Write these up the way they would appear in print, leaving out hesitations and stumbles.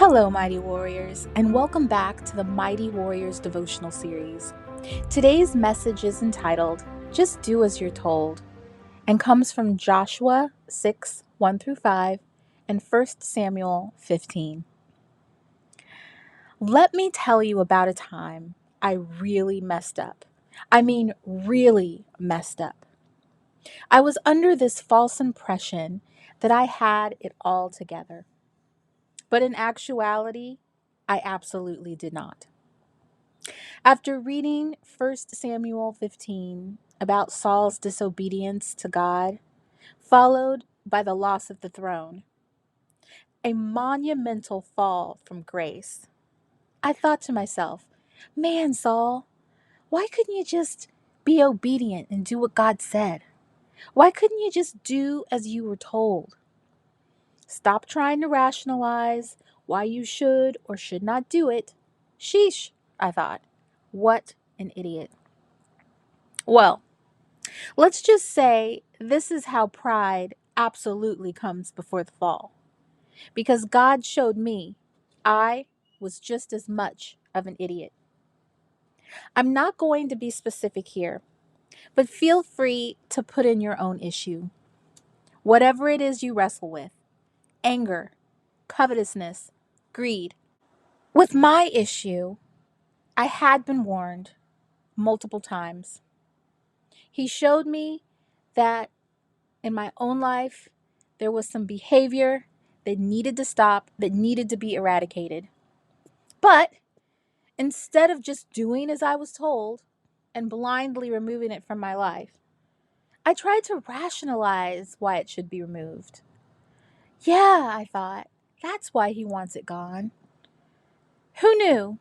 Hello, Mighty Warriors, and welcome back to the Mighty Warriors Devotional Series. Today's message is entitled, Just Do As You're Told, and comes from Joshua 6, 1 through 5, and 1 Samuel 15. Let me tell you about a time I really messed up. Really messed up. I was under this false impression that I had it all together. But in actuality, I absolutely did not. After reading 1 Samuel 15 about Saul's disobedience to God, followed by the loss of the throne, a monumental fall from grace, I thought to myself, man, Saul, why couldn't you just be obedient and do what God said? Why couldn't you just do as you were told? Stop trying to rationalize why you should or should not do it. Sheesh, I thought. What an idiot. Well, let's just say this is how pride absolutely comes before the fall. Because God showed me I was just as much of an idiot. I'm not going to be specific here, but feel free to put in your own issue. Whatever it is you wrestle with, anger, covetousness, greed. With my issue, I had been warned multiple times. He showed me that in my own life, there was some behavior that needed to stop, that needed to be eradicated. But instead of just doing as I was told and blindly removing it from my life, I tried to rationalize why it should be removed. Yeah, I thought, that's why he wants it gone. Who knew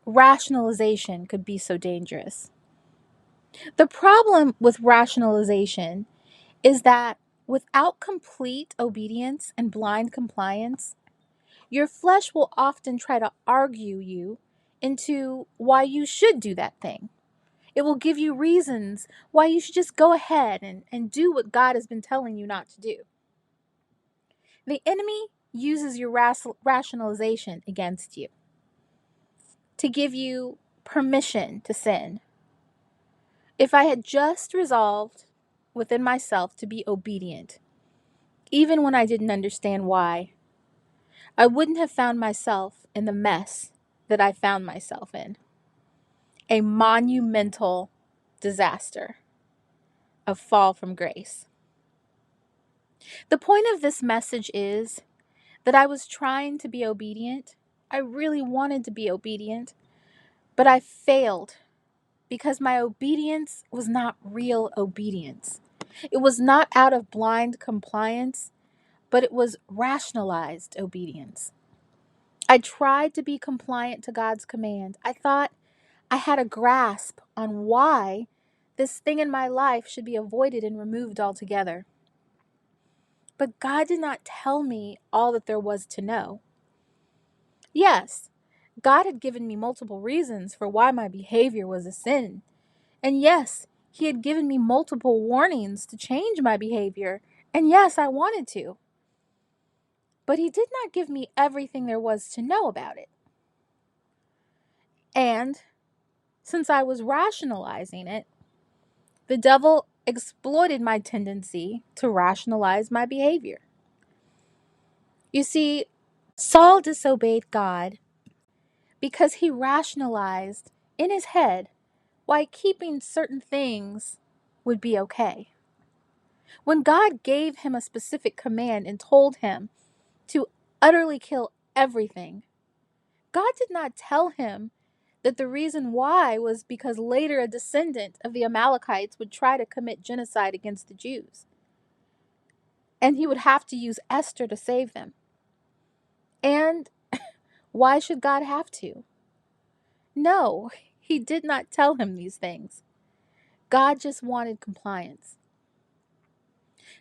rationalization could be so dangerous? The problem with rationalization is that without complete obedience and blind compliance, your flesh will often try to argue you into why you should do that thing. It will give you reasons why you should just go ahead and do what God has been telling you not to do. The enemy uses your rationalization against you to give you permission to sin. If I had just resolved within myself to be obedient, even when I didn't understand why, I wouldn't have found myself in the mess that I found myself in. A monumental disaster, a fall from grace. The point of this message is that I was trying to be obedient. I really wanted to be obedient, but I failed because my obedience was not real obedience. It was not out of blind compliance, but it was rationalized obedience. I tried to be compliant to God's command. I thought I had a grasp on why this thing in my life should be avoided and removed altogether. But God did not tell me all that there was to know. Yes, God had given me multiple reasons for why my behavior was a sin. And yes, He had given me multiple warnings to change my behavior. And yes, I wanted to. But He did not give me everything there was to know about it. And since I was rationalizing it, the devil exploited my tendency to rationalize my behavior. You see, Saul disobeyed God because he rationalized in his head why keeping certain things would be okay. When God gave him a specific command and told him to utterly kill everything, God did not tell him that the reason why was because later a descendant of the Amalekites would try to commit genocide against the Jews, and he would have to use Esther to save them. And why should God have to? No, He did not tell him these things. God just wanted compliance.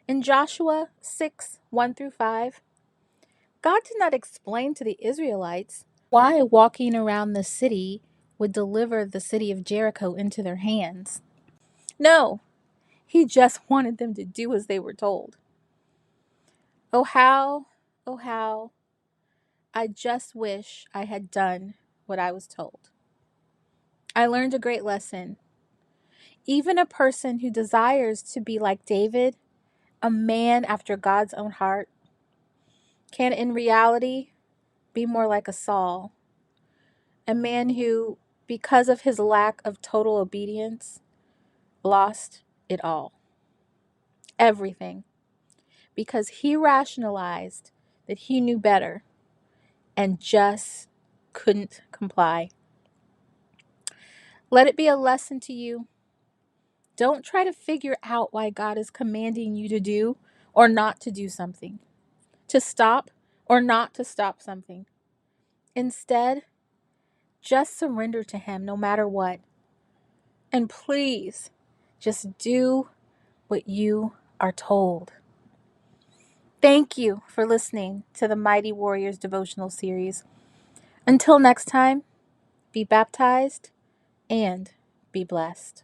In Joshua 6, 1 through 5, God did not explain to the Israelites why walking around the city would deliver the city of Jericho into their hands. No, He just wanted them to do as they were told. Oh how I just wish I had done what I was told. I learned a great lesson. Even a person who desires to be like David, a man after God's own heart, can in reality be more like a Saul, a man who, because of his lack of total obedience, lost it all. Everything. Because he rationalized that he knew better and just couldn't comply. Let it be a lesson to you. Don't try to figure out why God is commanding you to do or not to do something, to stop or not to stop something. Instead, just surrender to Him no matter what. And please, just do what you are told. Thank you for listening to the Mighty Warriors devotional series. Until next time, be baptized and be blessed.